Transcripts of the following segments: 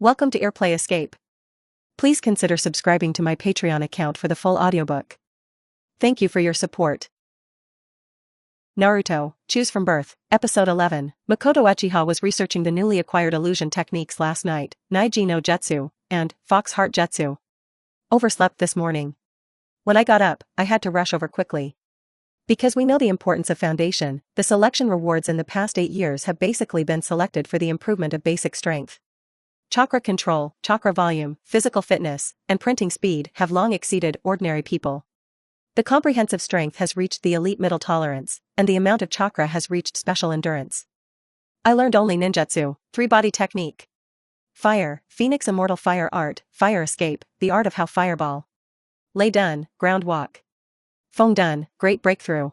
Welcome to Airplay Escape. Please consider subscribing to my Patreon account for the full audiobook. Thank you for your support. Naruto, Choose from Birth, Episode 11. Makoto Uchiha was researching the newly acquired illusion techniques last night, Naiji no Jutsu, and Fox Heart Jutsu. Overslept this morning. When I got up, I had to rush over quickly. Because we know the importance of foundation, the selection rewards in the past 8 years have basically been selected for the improvement of basic strength. Chakra control, chakra volume, physical fitness, and printing speed have long exceeded ordinary people. The comprehensive strength has reached the elite middle tolerance, and the amount of chakra has reached special endurance. I learned only ninjutsu, 3-body technique. Fire, Phoenix immortal fire art, fire escape, the art of how fireball. Lei dun, ground walk. Feng dun, great breakthrough.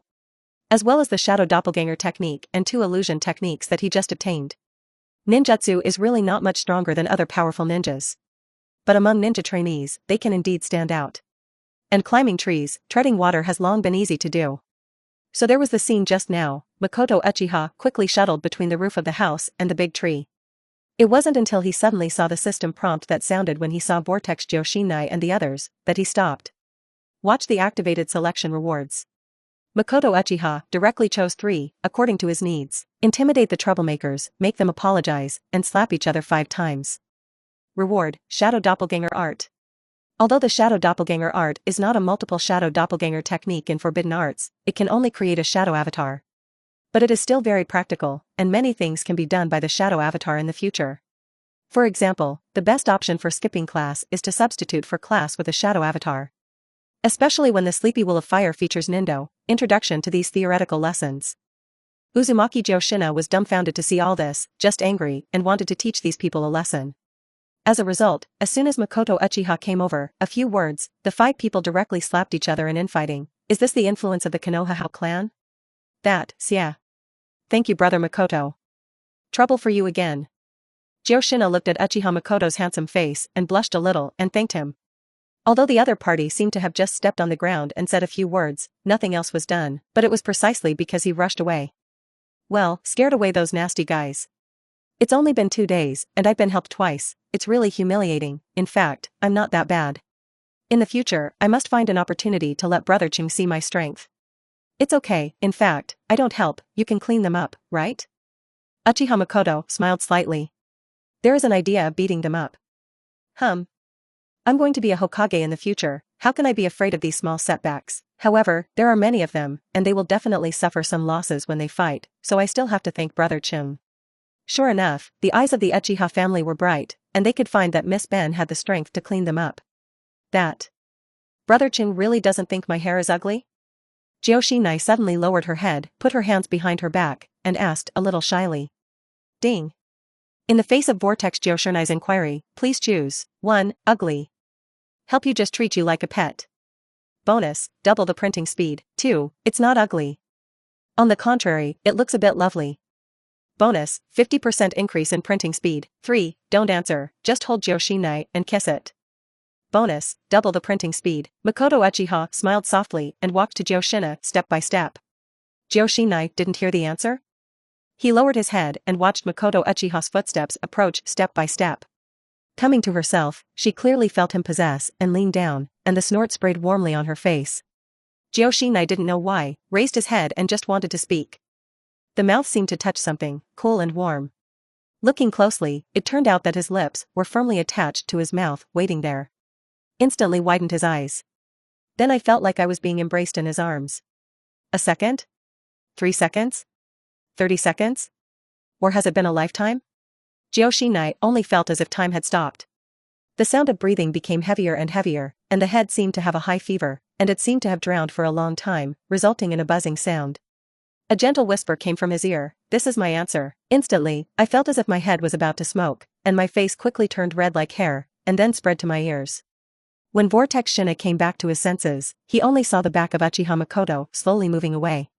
As well as the shadow doppelganger technique and 2 illusion techniques that he just obtained. Ninjutsu is really not much stronger than other powerful ninjas. But among ninja trainees, they can indeed stand out. And climbing trees, treading water has long been easy to do. So there was the scene just now. Makoto Uchiha quickly shuttled between the roof of the house and the big tree. It wasn't until he suddenly saw the system prompt that sounded when he saw Vortex Joshinai and the others, that he stopped. Watch the activated selection rewards. Makoto Uchiha directly chose 3, according to his needs. Intimidate the troublemakers, make them apologize, and slap each other 5 times. Reward, Shadow Doppelganger Art. Although the Shadow Doppelganger Art is not a multiple Shadow Doppelganger technique in Forbidden Arts, it can only create a shadow avatar. But it is still very practical, and many things can be done by the shadow avatar in the future. For example, the best option for skipping class is to substitute for class with a shadow avatar. Especially when the Sleepy Will of Fire features Nindo, introduction to these theoretical lessons. Uzumaki Joshina was dumbfounded to see all this, just angry, and wanted to teach these people a lesson. As a result, as soon as Makoto Uchiha came over, a few words, the 5 people directly slapped each other in infighting. Is this the influence of the Konoha clan? Yeah. Thank you, brother Makoto. Trouble for you again. Joshina looked at Uchiha Makoto's handsome face and blushed a little and thanked him. Although the other party seemed to have just stepped on the ground and said a few words, nothing else was done, but it was precisely because he rushed away. Well, scared away those nasty guys. It's only been 2 days, and I've been helped twice. It's really humiliating. In fact, I'm not that bad. In the future, I must find an opportunity to let Brother Ching see my strength. It's okay, in fact, I don't help, you can clean them up, right? Uchiha Makoto smiled slightly. There is an idea of beating them up. I'm going to be a Hokage in the future, how can I be afraid of these small setbacks? However, there are many of them, and they will definitely suffer some losses when they fight, so I still have to thank Brother Ching. Sure enough, the eyes of the Uchiha family were bright, and they could find that Miss Ben had the strength to clean them up. That. Brother Ching really doesn't think my hair is ugly? Joshinai suddenly lowered her head, put her hands behind her back, and asked a little shyly. Ding. In the face of Vortex Joshinai's inquiry, please choose. 1. Ugly. Help you just treat you like a pet. Bonus, double the printing speed. 2. It's not ugly. On the contrary, it looks a bit lovely. Bonus, 50% increase in printing speed. 3. Don't answer, just hold Joshinai and kiss it. Bonus, double the printing speed. Makoto Uchiha smiled softly and walked to Joshina step by step. Joshinai didn't hear the answer? He lowered his head and watched Makoto Uchiha's footsteps approach step by step. Coming to herself, she clearly felt him possess and leaned down, and the snort sprayed warmly on her face. Joshinai didn't know why, raised his head and just wanted to speak. The mouth seemed to touch something, cool and warm. Looking closely, it turned out that his lips were firmly attached to his mouth, waiting there. Instantly widened his eyes. Then I felt like I was being embraced in his arms. A second? 3 seconds? 30 seconds? Or has it been a lifetime? Joshinai only felt as if time had stopped. The sound of breathing became heavier and heavier, and the head seemed to have a high fever, and it seemed to have drowned for a long time, resulting in a buzzing sound. A gentle whisper came from his ear, "This is my answer." Instantly, I felt as if my head was about to smoke, and my face quickly turned red like hair, and then spread to my ears. When Vortex Shina came back to his senses, he only saw the back of Uchiha Makoto slowly moving away.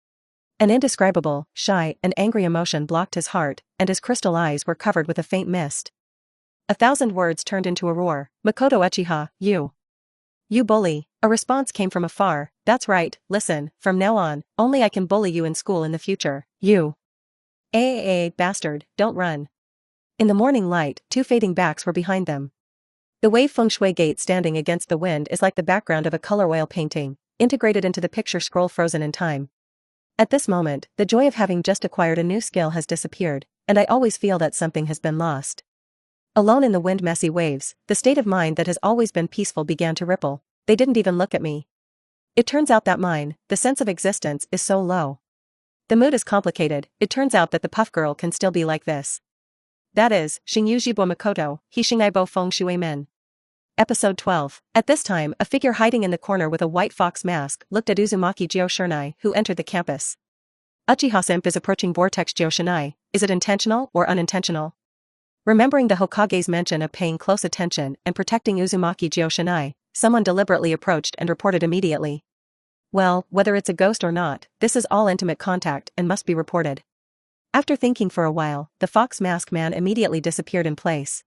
An indescribable, shy, and angry emotion blocked his heart, and his crystal eyes were covered with a faint mist. 1,000 words turned into a roar. Makoto Uchiha, you. You bully. A response came from afar. That's right, listen, from now on, only I can bully you in school in the future. You. Bastard, don't run. In the morning light, two fading backs were behind them. The wave feng shui gate standing against the wind is like the background of a color oil painting, integrated into the picture scroll frozen in time. At this moment, the joy of having just acquired a new skill has disappeared, and I always feel that something has been lost. Alone in the wind-messy waves, the state of mind that has always been peaceful began to ripple. They didn't even look at me. It turns out that mine, the sense of existence, is so low. The mood is complicated. It turns out that the puff girl can still be like this. That is, Uchiha Makoto, Hishinaibo Feng Shui Men. Episode 12. At this time, a figure hiding in the corner with a white fox mask looked at Uzumaki Joshinai, who entered the campus. Uchiha Imp is approaching Vortex Joshinai. Is it intentional or unintentional? Remembering the Hokage's mention of paying close attention and protecting Uzumaki Joshinai, someone deliberately approached and reported immediately. Well, whether it's a ghost or not, this is all intimate contact and must be reported. After thinking for a while, the fox mask man immediately disappeared in place.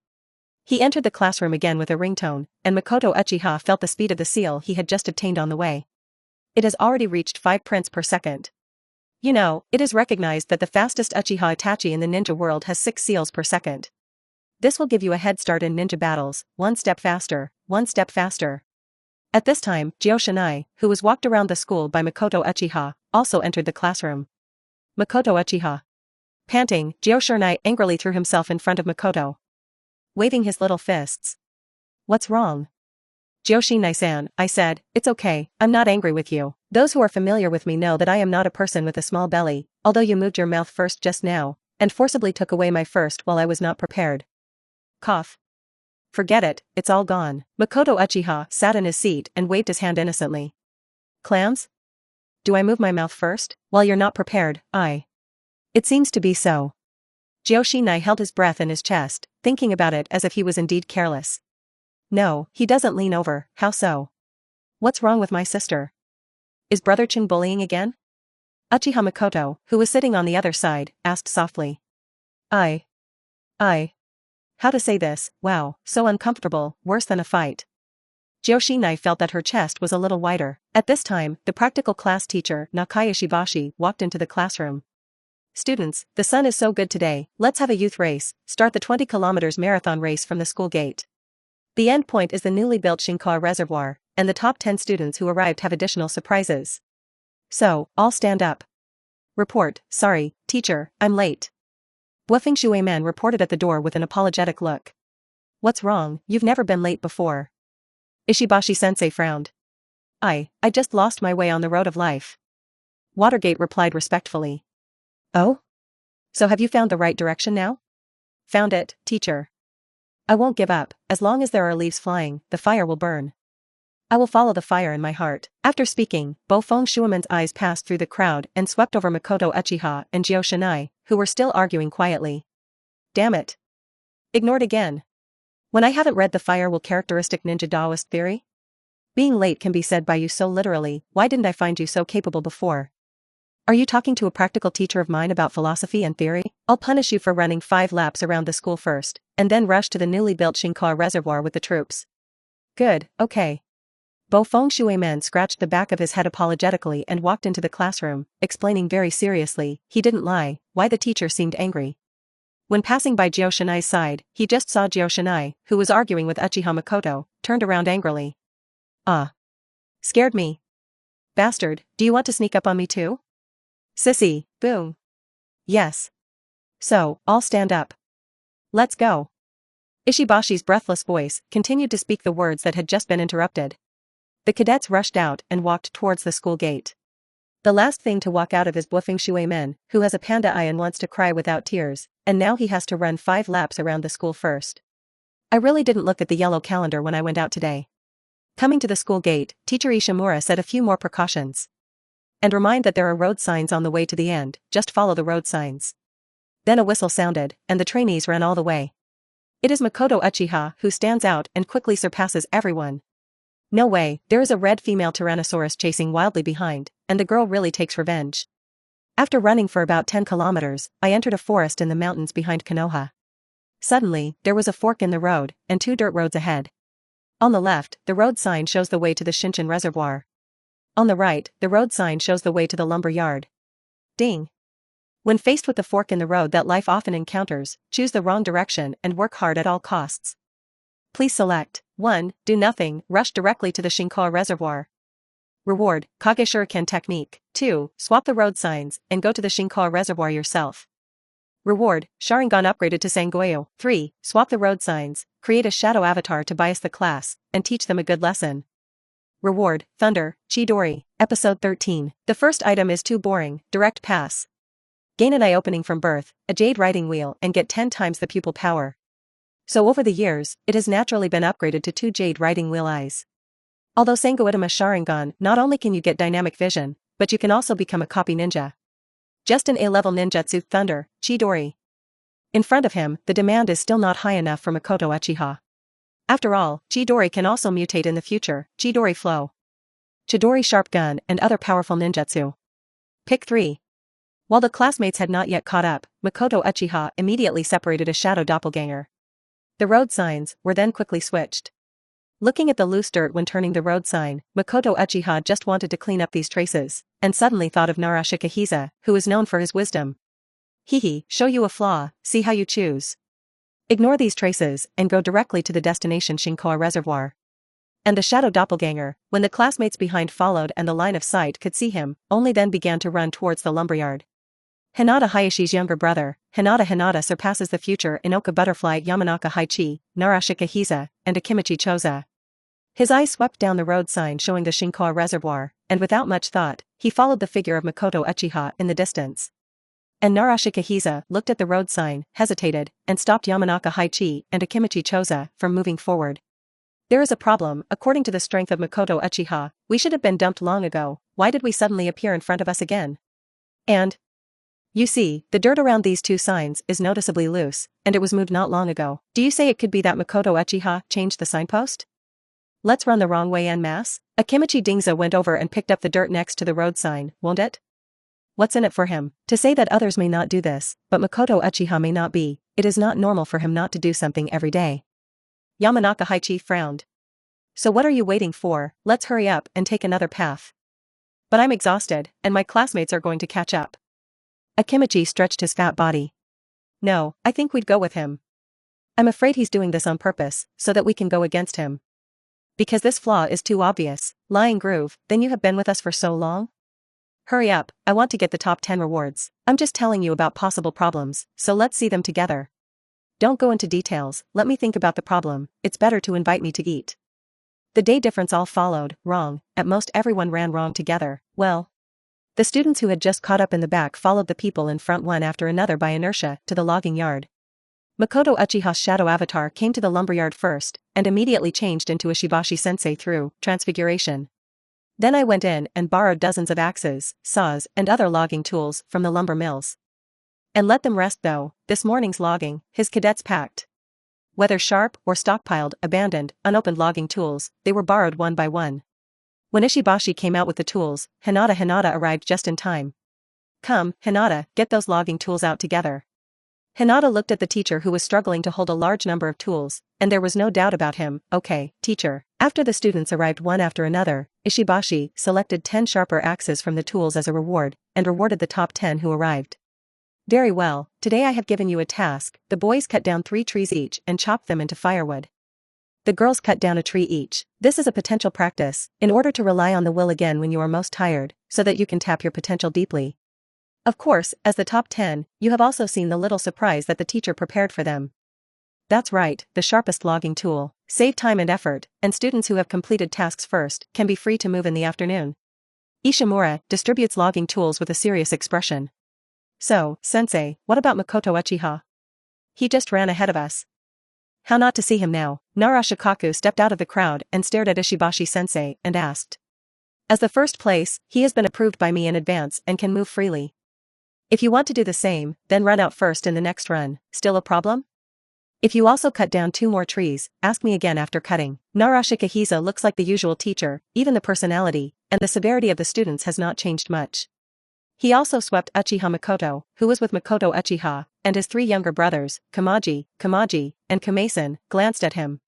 He entered the classroom again with a ringtone, and Makoto Uchiha felt the speed of the seal he had just obtained on the way. It has already reached 5 prints per second. You know, it is recognized that the fastest Uchiha Itachi in the ninja world has 6 seals per second. This will give you a head start in ninja battles, 1 step faster, 1 step faster. At this time, Joshinai, who was walked around the school by Makoto Uchiha, also entered the classroom. Makoto Uchiha. Panting, Joshinai angrily threw himself in front of Makoto, waving his little fists. What's wrong? Joshinai-san, I said, it's okay, I'm not angry with you. Those who are familiar with me know that I am not a person with a small belly, although you moved your mouth first just now, and forcibly took away my first while I was not prepared. Cough. Forget it, it's all gone. Makoto Uchiha sat in his seat and waved his hand innocently. Clams? Do I move my mouth first? While you're not prepared, It seems to be so. Joshinai held his breath in his chest, thinking about it as if he was indeed careless. No, he doesn't lean over, how so? What's wrong with my sister? Is Brother Chung bullying again? Uchiha Makoto, who was sitting on the other side, asked softly. How to say this, wow, so uncomfortable, worse than a fight. Joshinai felt that her chest was a little wider. At this time, the practical class teacher, Nakaya Shibashi, walked into the classroom. Students, the sun is so good today, let's have a youth race, start the 20 kilometers marathon race from the school gate. The end point is the newly built Shinkawa Reservoir, and the top 10 students who arrived have additional surprises. So, all stand up. Report, sorry, teacher, I'm late. Feng Shui man reported at the door with an apologetic look. What's wrong, you've never been late before. Ishibashi-sensei frowned. I just lost my way on the road of life. Watergate replied respectfully. Oh? So have you found the right direction now? Found it, teacher. I won't give up, as long as there are leaves flying, the fire will burn. I will follow the fire in my heart. After speaking, Feng Shuiman's eyes passed through the crowd and swept over Makoto Uchiha and Joshinai, who were still arguing quietly. Damn it. Ignored again. When I haven't read the fire will characteristic ninja Taoist theory? Being late can be said by you so literally, why didn't I find you so capable before? Are you talking to a practical teacher of mine about philosophy and theory? I'll punish you for running 5 laps around the school first, and then rush to the newly built Shinkawa Reservoir with the troops. Good, okay. Feng Shui man scratched the back of his head apologetically and walked into the classroom, explaining very seriously, he didn't lie, why the teacher seemed angry. When passing by Joshinai's side, he just saw Joshinai, who was arguing with Uchiha Makoto, turned around angrily. Scared me. Bastard, do you want to sneak up on me too? Sissy, boom. Yes. So, all stand up. Let's go. Ishibashi's breathless voice continued to speak the words that had just been interrupted. The cadets rushed out and walked towards the school gate. The last thing to walk out of is Feng Shui men, who has a panda eye and wants to cry without tears, and now he has to run 5 laps around the school first. I really didn't look at the yellow calendar when I went out today. Coming to the school gate, Teacher Ishimura said a few more precautions. And remind that there are road signs on the way to the end, just follow the road signs. Then a whistle sounded, and the trainees ran all the way. It is Makoto Uchiha who stands out and quickly surpasses everyone. No way, there is a red female Tyrannosaurus chasing wildly behind, and the girl really takes revenge. After running for about 10 kilometers, I entered a forest in the mountains behind Konoha. Suddenly, there was a fork in the road, and 2 dirt roads ahead. On the left, the road sign shows the way to the Shinchin Reservoir. On the right, the road sign shows the way to the lumber yard. Ding. When faced with the fork in the road that life often encounters, choose the wrong direction and work hard at all costs. Please select 1. Do nothing, rush directly to the Shinkoa Reservoir. Reward, Kage Shuriken technique. 2. Swap the road signs and go to the Shinkoa Reservoir yourself. Reward, Sharingan upgraded to Sangoyo. 3. Swap the road signs, create a shadow avatar to bias the class, and teach them a good lesson. Reward, Thunder, Chidori. Episode 13. The first item is too boring, direct pass. Gain an eye opening from birth, a jade riding wheel and get 10 times the pupil power. So over the years, it has naturally been upgraded to 2 jade riding wheel eyes. Although Sango Itama Sharingan, not only can you get dynamic vision, but you can also become a copy ninja. Just an A-level ninjutsu Thunder, Chidori. In front of him, the demand is still not high enough for Makoto Uchiha. After all, Chidori can also mutate in the future, Chidori Flow, Chidori Sharp Gun and other powerful ninjutsu. Pick 3. While the classmates had not yet caught up, Makoto Uchiha immediately separated a shadow doppelganger. The road signs were then quickly switched. Looking at the loose dirt when turning the road sign, Makoto Uchiha just wanted to clean up these traces, and suddenly thought of Narashika, who is known for his wisdom. Hihi, show you a flaw, see how you choose. Ignore these traces and go directly to the destination Shinkoa Reservoir. And the shadow doppelganger, when the classmates behind followed and the line of sight could see him, only then began to run towards the lumberyard. Hinata Hayashi's younger brother, Hinata surpasses the future Inoka Butterfly Yamanaka Haichi, Narashika and Akimichi Choza. His eyes swept down the road sign showing the Shinkoa Reservoir, and without much thought, he followed the figure of Makoto Uchiha in the distance. And Narashika looked at the road sign, hesitated, and stopped Yamanaka Haichi and Akimichi Choza from moving forward. There is a problem, according to the strength of Makoto Uchiha, we should have been dumped long ago, why did we suddenly appear in front of us again? And you see, the dirt around these 2 signs is noticeably loose, and it was moved not long ago. Do you say it could be that Makoto Uchiha changed the signpost? Let's run the wrong way en masse? Akimichi Dingza went over and picked up the dirt next to the road sign, won't it? What's in it for him? To say that others may not do this, but Makoto Uchiha may not be, it is not normal for him not to do something every day. Yamanaka Haichi frowned. So what are you waiting for? Let's hurry up and take another path. But I'm exhausted, and my classmates are going to catch up. Akimichi stretched his fat body. No, I think we'd go with him. I'm afraid he's doing this on purpose, so that we can go against him. Because this flaw is too obvious. Lying groove, then you have been with us for so long? Hurry up, I want to get the top 10 rewards. I'm just telling you about possible problems, so let's see them together. Don't go into details, let me think about the problem, it's better to invite me to eat. The day difference all followed, wrong, at most everyone ran wrong together, well. The students who had just caught up in the back followed the people in front one after another by inertia to the logging yard. Makoto Uchiha's shadow avatar came to the lumberyard first, and immediately changed into a Shibashi-sensei through transfiguration. Then I went in and borrowed dozens of axes, saws, and other logging tools from the lumber mills. And let them rest though, this morning's logging, his cadets packed. Whether sharp or stockpiled, abandoned, unopened logging tools, they were borrowed one by one. When Ishibashi came out with the tools, Hinata arrived just in time. Come, Hinata, get those logging tools out together. Hinata looked at the teacher who was struggling to hold a large number of tools, and there was no doubt about him. Okay, teacher. After the students arrived one after another, Ishibashi selected 10 sharper axes from the tools as a reward, and rewarded the top 10 who arrived. Very well, today I have given you a task. The boys cut down 3 trees each and chopped them into firewood. The girls cut down a tree each. This is a potential practice, in order to rely on the will again when you are most tired, so that you can tap your potential deeply. Of course, as the top 10, you have also seen the little surprise that the teacher prepared for them. That's right, the sharpest logging tool. Save time and effort, and students who have completed tasks first can be free to move in the afternoon. Ishimura distributes logging tools with a serious expression. So, sensei, what about Makoto Uchiha? He just ran ahead of us. How not to see him now? Narashikaku stepped out of the crowd and stared at Ishibashi-sensei and asked. As the first place, he has been approved by me in advance and can move freely. If you want to do the same, then run out first in the next run. Still a problem? If you also cut down 2 more trees, ask me again after cutting. Narashika looks like the usual teacher, even the personality, and the severity of the students has not changed much. He also swept Uchiha Makoto, who was with Makoto Uchiha, and his 3 younger brothers, Kamaji, and Kumasen, glanced at him.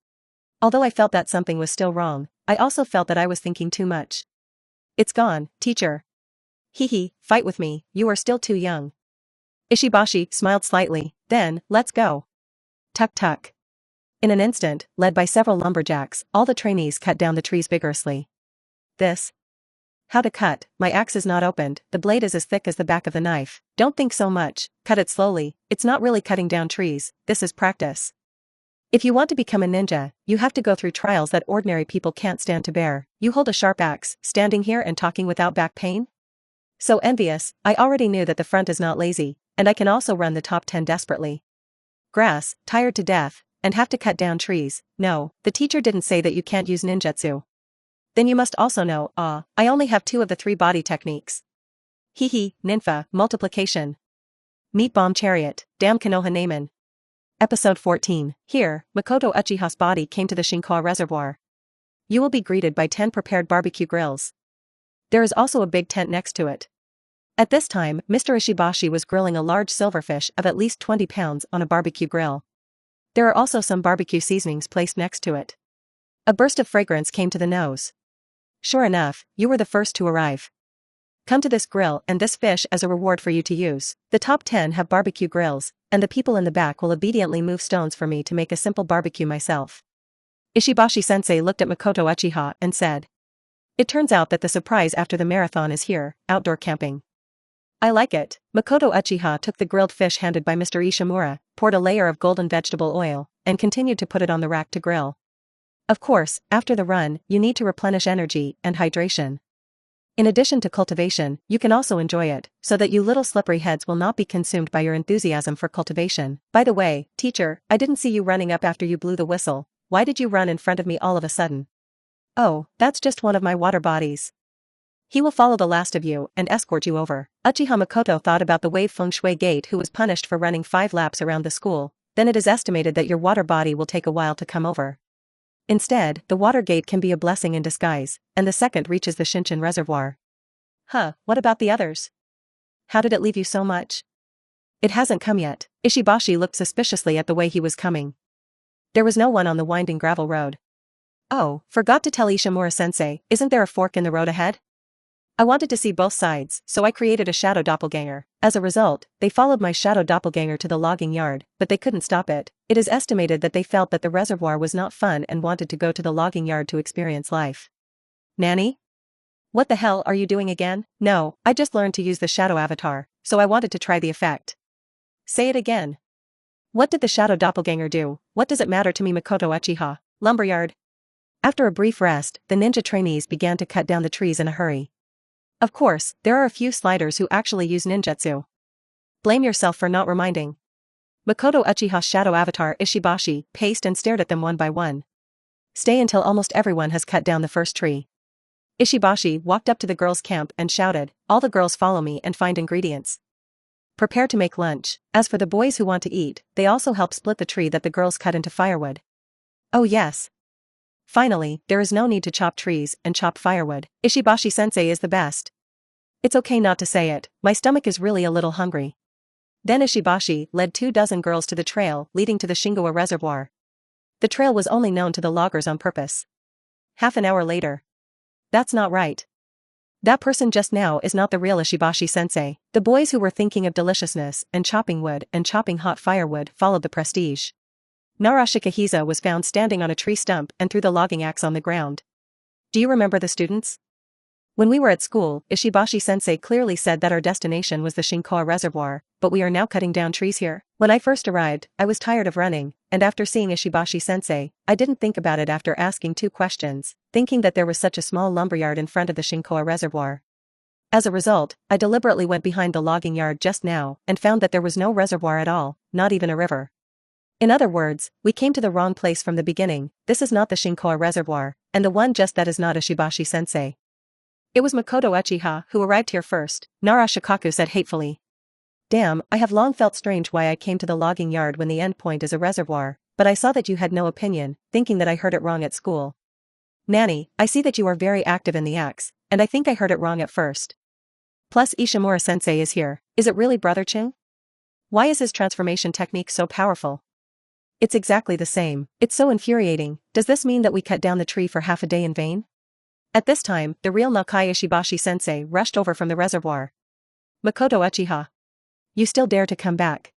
Although I felt that something was still wrong, I also felt that I was thinking too much. It's gone, teacher. Hihi, fight with me, you are still too young. Ishibashi smiled slightly, then, let's go. Tuck tuck. In an instant, led by several lumberjacks, all the trainees cut down the trees vigorously. This. How to cut, my axe is not opened, the blade is as thick as the back of the knife. Don't think so much, cut it slowly, it's not really cutting down trees, this is practice. If you want to become a ninja, you have to go through trials that ordinary people can't stand to bear. You hold a sharp axe, standing here and talking without back pain? So envious, I already knew that the front is not lazy, and I can also run the top 10 desperately. Grass, tired to death, and have to cut down trees. No, the teacher didn't say that you can't use ninjutsu. Then you must also know, I only have 2 of the 3 body techniques. Hehe, ninfa, multiplication. Meat bomb chariot, damn Konoha Naaman. Episode 14. Here, Makoto Uchiha's body came to the Shinkawa reservoir. You will be greeted by 10 prepared barbecue grills. There is also a big tent next to it. At this time, Mr. Ishibashi was grilling a large silverfish of at least 20 pounds on a barbecue grill. There are also some barbecue seasonings placed next to it. A burst of fragrance came to the nose. Sure enough, you were the first to arrive. Come to this grill and this fish as a reward for you to use. The top 10 have barbecue grills, and the people in the back will obediently move stones for me to make a simple barbecue myself. Ishibashi-sensei looked at Makoto Uchiha and said. It turns out that the surprise after the marathon is here, outdoor camping. I like it. Makoto Uchiha took the grilled fish handed by Mr. Ishimura, poured a layer of golden vegetable oil, and continued to put it on the rack to grill. Of course, after the run, you need to replenish energy and hydration. In addition to cultivation, you can also enjoy it, so that you little slippery heads will not be consumed by your enthusiasm for cultivation. By the way, teacher, I didn't see you running up after you blew the whistle. Why did you run in front of me all of a sudden? Oh, that's just one of my water bodies. He will follow the last of you and escort you over. Uchiha Makoto thought about the wave feng shui gate who was punished for running 5 laps around the school. Then it is estimated that your water body will take a while to come over. Instead, the water gate can be a blessing in disguise, and the second reaches the Shinshin reservoir. What about the others? How did it leave you so much? It hasn't come yet. Ishibashi looked suspiciously at the way he was coming. There was no one on the winding gravel road. Oh, forgot to tell Ishimura-sensei, isn't there a fork in the road ahead? I wanted to see both sides, so I created a shadow doppelganger. As a result, they followed my shadow doppelganger to the logging yard, but they couldn't stop it. It is estimated that they felt that the reservoir was not fun and wanted to go to the logging yard to experience life. Nanny? What the hell are you doing again? No, I just learned to use the shadow avatar, so I wanted to try the effect. Say it again. What did the shadow doppelganger do? What does it matter to me, Makoto Uchiha? Lumberyard. After a brief rest, the ninja trainees began to cut down the trees in a hurry. Of course, there are a few sliders who actually use ninjutsu. Blame yourself for not reminding. Makoto Uchiha's shadow avatar Ishibashi paced and stared at them one by one. Stay until almost everyone has cut down the first tree. Ishibashi walked up to the girls' camp and shouted, all the girls follow me and find ingredients. Prepare to make lunch. As for the boys who want to eat, they also help split the tree that the girls cut into firewood. Oh yes. Finally, there is no need to chop trees and chop firewood. Ishibashi-sensei is the best. It's okay not to say it, my stomach is really a little hungry. Then Ishibashi led 24 girls to the trail leading to the Shinkawa reservoir. The trail was only known to the loggers on purpose. Half an hour later. That's not right. That person just now is not the real Ishibashi-sensei. The boys who were thinking of deliciousness and chopping wood and chopping hot firewood followed the prestige. Narashikahiza was found standing on a tree stump and threw the logging axe on the ground. Do you remember the students? When we were at school, Ishibashi-sensei clearly said that our destination was the Shinkawa reservoir, but we are now cutting down trees here. When I first arrived, I was tired of running, and after seeing Ishibashi-sensei, I didn't think about it after asking 2 questions, thinking that there was such a small lumberyard in front of the Shinkawa reservoir. As a result, I deliberately went behind the logging yard just now and found that there was no reservoir at all, not even a river. In other words, we came to the wrong place from the beginning. This is not the Shinkawa reservoir, and the one just that is not Ishibashi-sensei. It was Makoto Uchiha who arrived here first, Narashikaku said hatefully. Damn, I have long felt strange why I came to the logging yard when the end point is a reservoir, but I saw that you had no opinion, thinking that I heard it wrong at school. Nanny, I see that you are very active in the axe, and I think I heard it wrong at first. Plus Ishimura-sensei is here. Is it really Brother Ching? Why is his transformation technique so powerful? It's exactly the same. It's so infuriating. Does this mean that we cut down the tree for half a day in vain? At this time, the real Nakai Ishibashi-sensei rushed over from the reservoir. Makoto Uchiha. You still dare to come back?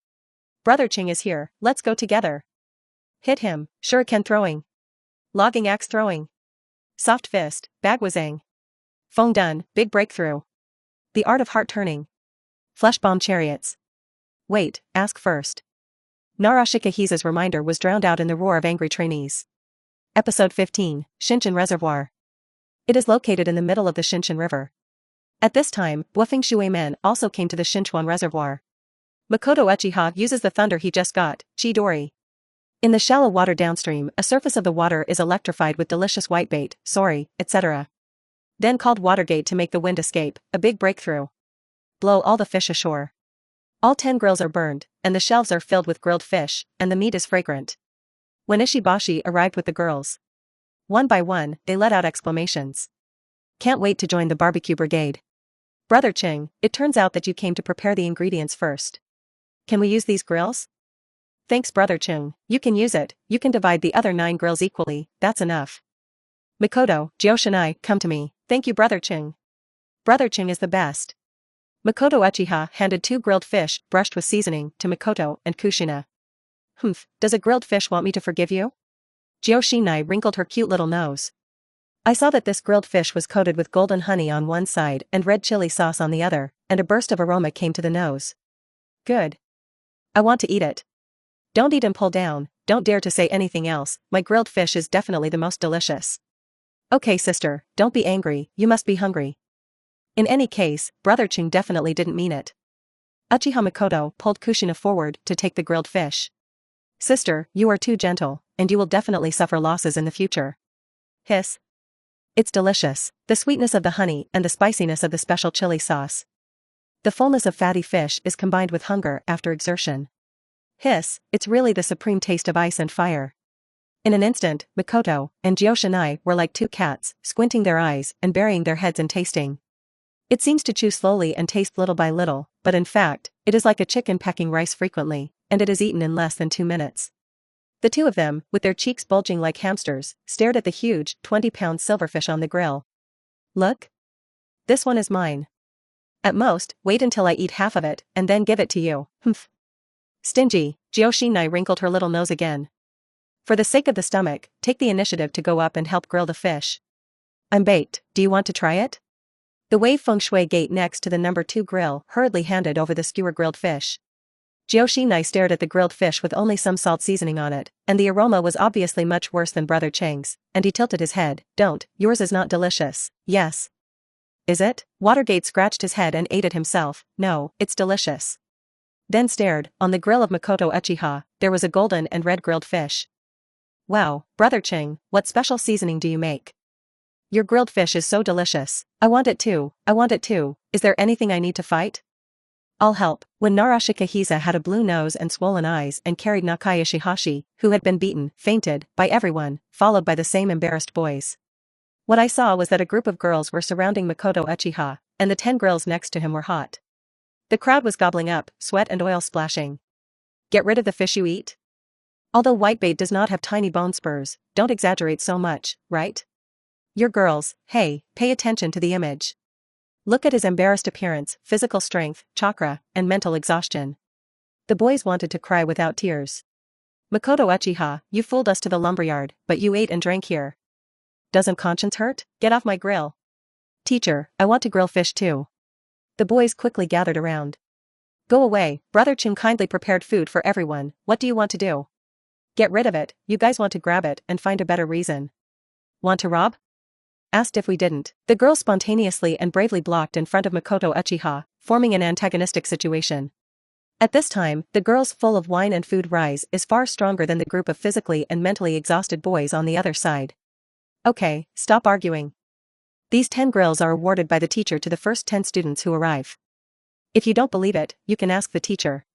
Brother Ching is here, let's go together. Hit him, shuriken throwing. Logging axe throwing. Soft fist, bagwazang. Feng dun, big breakthrough. The art of heart turning. Flesh bomb chariots. Wait, ask first. Narashikahisa's reminder was drowned out in the roar of angry trainees. Episode 15, Shinshin Reservoir. It is located in the middle of the Shinshin River. At this time, Buofing Shui men also came to the Shinchuan Reservoir. Makoto Uchiha uses the thunder he just got, Chidori. In the shallow water downstream, a surface of the water is electrified with delicious whitebait, sori, etc. Then called Watergate to make the wind escape, a big breakthrough. Blow all the fish ashore. All 10 grills are burned, and the shelves are filled with grilled fish, and the meat is fragrant. When Ishibashi arrived with the girls, one by one, they let out exclamations. Can't wait to join the barbecue brigade. Brother Ching, it turns out that you came to prepare the ingredients first. Can we use these grills? Thanks Brother Ching, you can use it, you can divide the other 9 grills equally, that's enough. Makoto, Jioshinai, come to me, thank you Brother Ching. Brother Ching is the best. Makoto Uchiha handed 2 grilled fish, brushed with seasoning, to Makoto and Kushina. Humph, does a grilled fish want me to forgive you? Jioshinai wrinkled her cute little nose. I saw that this grilled fish was coated with golden honey on one side and red chili sauce on the other, and a burst of aroma came to the nose. Good. I want to eat it. Don't eat and pull down, don't dare to say anything else, my grilled fish is definitely the most delicious. Okay sister, don't be angry, you must be hungry. In any case, Brother Ching definitely didn't mean it. Uchiha Makoto pulled Kushina forward to take the grilled fish. Sister, you are too gentle, and you will definitely suffer losses in the future. Hiss. It's delicious, the sweetness of the honey and the spiciness of the special chili sauce. The fullness of fatty fish is combined with hunger after exertion. Hiss, it's really the supreme taste of ice and fire. In an instant, Makoto and Jioshinai were like 2 cats, squinting their eyes and burying their heads in tasting. It seems to chew slowly and taste little by little, but in fact, it is like a chicken pecking rice frequently, and it is eaten in less than 2 minutes. The 2 of them, with their cheeks bulging like hamsters, stared at the huge, 20-pound silverfish on the grill. Look? This one is mine. At most, wait until I eat half of it, and then give it to you, humph. Stingy, Jioshinai wrinkled her little nose again. For the sake of the stomach, take the initiative to go up and help grill the fish. I'm baked, do you want to try it? The wave feng shui gate next to the number 2 grill hurriedly handed over the skewer grilled fish. Jioshinai stared at the grilled fish with only some salt seasoning on it, and the aroma was obviously much worse than Brother Chang's, and he tilted his head. Don't, yours is not delicious, yes. Is it? Watergate scratched his head and ate it himself. No, it's delicious. Then stared, on the grill of Makoto Uchiha, there was a golden and red grilled fish. Wow, Brother Ching, what special seasoning do you make? Your grilled fish is so delicious, I want it too, is there anything I need to fight? I'll help. When Narashikahisa had a blue nose and swollen eyes and carried Nakai Ishihashi, who had been beaten, fainted, by everyone, followed by the same embarrassed boys. What I saw was that a group of girls were surrounding Makoto Uchiha, and the 10 grills next to him were hot. The crowd was gobbling up, sweat and oil splashing. Get rid of the fish you eat? Although whitebait does not have tiny bone spurs, don't exaggerate so much, right? You're girls, hey, pay attention to the image. Look at his embarrassed appearance, physical strength, chakra, and mental exhaustion. The boys wanted to cry without tears. Makoto Uchiha, you fooled us to the lumberyard, but you ate and drank here. Doesn't conscience hurt? Get off my grill. Teacher, I want to grill fish too. The boys quickly gathered around. Go away, Brother Ching kindly prepared food for everyone, what do you want to do? Get rid of it, you guys want to grab it and find a better reason. Want to rob? Asked if we didn't. The girls spontaneously and bravely blocked in front of Makoto Uchiha, forming an antagonistic situation. At this time, the girls full of wine and food rise is far stronger than the group of physically and mentally exhausted boys on the other side. Okay, stop arguing. These 10 grills are awarded by the teacher to the first 10 students who arrive. If you don't believe it, you can ask the teacher.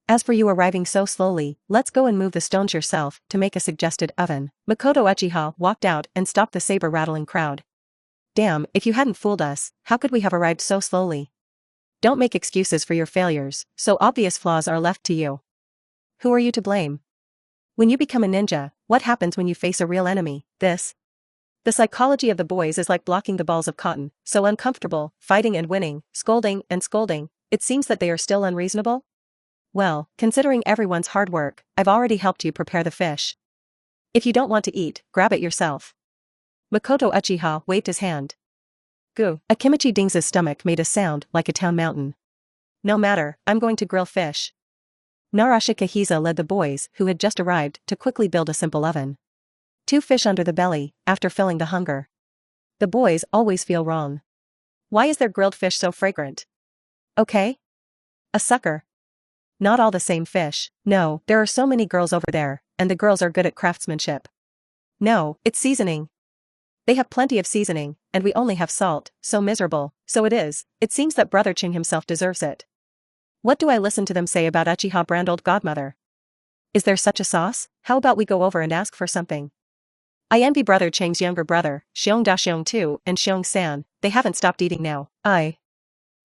As for you arriving so slowly, let's go and move the stones yourself to make a suggested oven. Makoto Uchiha walked out and stopped the saber-rattling crowd. Damn, if you hadn't fooled us, how could we have arrived so slowly? Don't make excuses for your failures, so obvious flaws are left to you. Who are you to blame? When you become a ninja, what happens when you face a real enemy? This. The psychology of the boys is like blocking the balls of cotton, so uncomfortable, fighting and winning, scolding, it seems that they are still unreasonable? Well, considering everyone's hard work, I've already helped you prepare the fish. If you don't want to eat, grab it yourself. Makoto Uchiha waved his hand. Goo. Akimichi Ding's stomach made a sound like a town mountain. No matter, I'm going to grill fish. Narashika Hiza led the boys who had just arrived to quickly build a simple oven. 2 fish under the belly, after filling the hunger. The boys always feel wrong. Why is their grilled fish so fragrant? Okay? A sucker. Not all the same fish. No, there are so many girls over there, and the girls are good at craftsmanship. No, it's seasoning. They have plenty of seasoning, and we only have salt, so miserable. So it is. It seems that Brother Ching himself deserves it. What do I listen to them say about Uchiha brand old godmother? Is there such a sauce? How about we go over and ask for something? I envy Brother Ching's younger brother, Xiong Da Xiong Tu and Xiong San, they haven't stopped eating now. I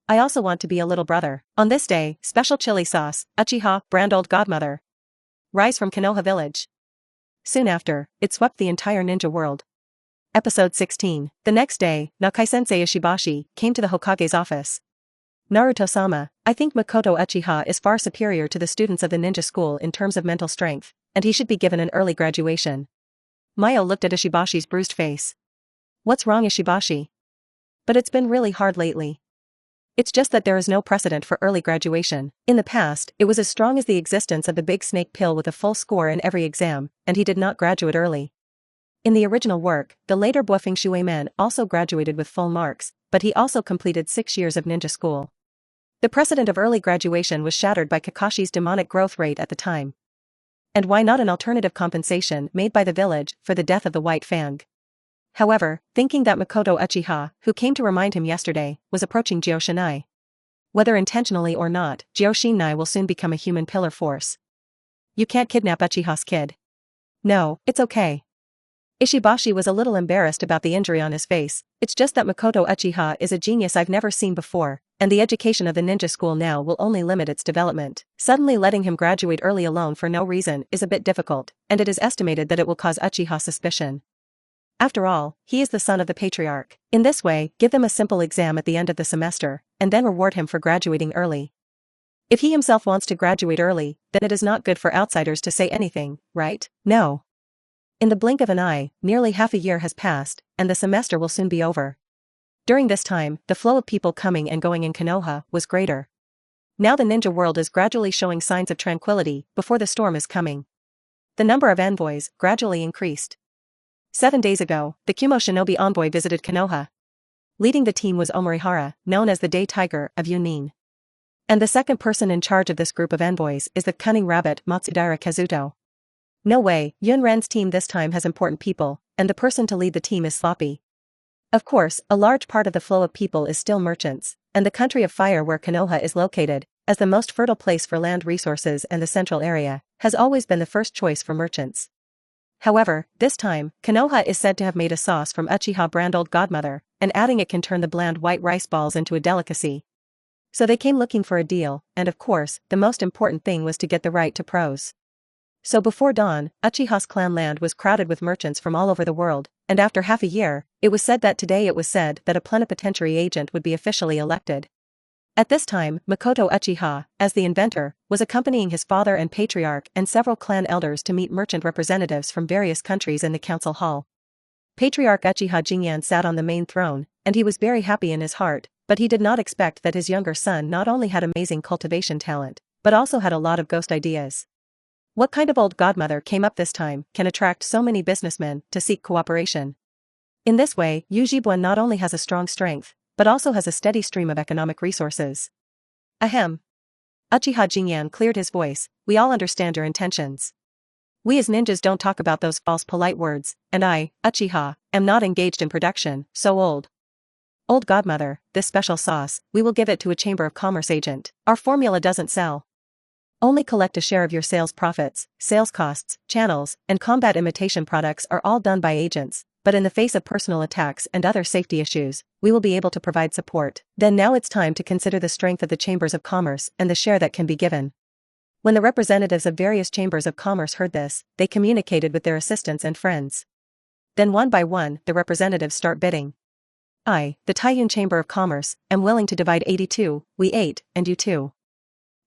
also want to be a little brother. On this day, special chili sauce, Uchiha brand old godmother. Rise from Konoha village. Soon after, it swept the entire ninja world. Episode 16. The next day, Nakai-sensei Ishibashi came to the Hokage's office. Naruto-sama, I think Makoto Uchiha is far superior to the students of the ninja school in terms of mental strength, and he should be given an early graduation. Mayo looked at Ishibashi's bruised face. What's wrong, Ishibashi? But it's been really hard lately. It's just that there is no precedent for early graduation. In the past, it was as strong as the existence of the big snake pill with a full score in every exam, and he did not graduate early. In the original work, the later Buofeng Shuimen also graduated with full marks, but he also completed 6 years of ninja school. The precedent of early graduation was shattered by Kakashi's demonic growth rate at the time. And why not an alternative compensation made by the village for the death of the White Fang? However, thinking that Makoto Uchiha, who came to remind him yesterday, was approaching Gyoshinai. Whether intentionally or not, Gyoshinai will soon become a human pillar force. You can't kidnap Uchiha's kid. No, it's okay. Ishibashi was a little embarrassed about the injury on his face. It's just that Makoto Uchiha is a genius I've never seen before, and the education of the ninja school now will only limit its development. Suddenly letting him graduate early alone for no reason is a bit difficult, and it is estimated that it will cause Uchiha suspicion. After all, he is the son of the patriarch. In this way, give them a simple exam at the end of the semester, and then reward him for graduating early. If he himself wants to graduate early, then it is not good for outsiders to say anything, right? No. In the blink of an eye, nearly half a year has passed, and the semester will soon be over. During this time, the flow of people coming and going in Konoha was greater. Now the ninja world is gradually showing signs of tranquility before the storm is coming. The number of envoys gradually increased. 7 days ago, the Kumo shinobi envoy visited Konoha. Leading the team was Omorihara, known as the Day Tiger of Yunin. And the second person in charge of this group of envoys is the cunning rabbit Matsudara Kazuto. No way, Yunren's team this time has important people, and the person to lead the team is sloppy. Of course, a large part of the flow of people is still merchants, and the country of fire where Konoha is located, as the most fertile place for land resources and the central area, has always been the first choice for merchants. However, this time, Konoha is said to have made a sauce from Uchiha brand old godmother, and adding it can turn the bland white rice balls into a delicacy. So they came looking for a deal, and of course, the most important thing was to get the right to pros. So before dawn, Uchiha's clan land was crowded with merchants from all over the world, and after half a year, it was said that a plenipotentiary agent would be officially elected. At this time, Makoto Uchiha, as the inventor, was accompanying his father and patriarch and several clan elders to meet merchant representatives from various countries in the council hall. Patriarch Uchiha Jingyan sat on the main throne, and he was very happy in his heart, but he did not expect that his younger son not only had amazing cultivation talent, but also had a lot of ghost ideas. What kind of old godmother came up this time can attract so many businessmen to seek cooperation? In this way, Yujibun not only has a strong strength, but also has a steady stream of economic resources. Ahem. Uchiha Jingyan cleared his voice, we all understand your intentions. We as ninjas don't talk about those false polite words, and I, Uchiha, am not engaged in production, so old godmother, this special sauce, we will give it to a Chamber of Commerce agent. Our formula doesn't sell. Only collect a share of your sales profits, sales costs, channels, and combat imitation products are all done by agents, but in the face of personal attacks and other safety issues, we will be able to provide support. Then now it's time to consider the strength of the chambers of commerce and the share that can be given. When the representatives of various chambers of commerce heard this, they communicated with their assistants and friends. Then one by one, the representatives start bidding. I, the Taiyuan Chamber of Commerce, am willing to divide 82, we 8, and you 2.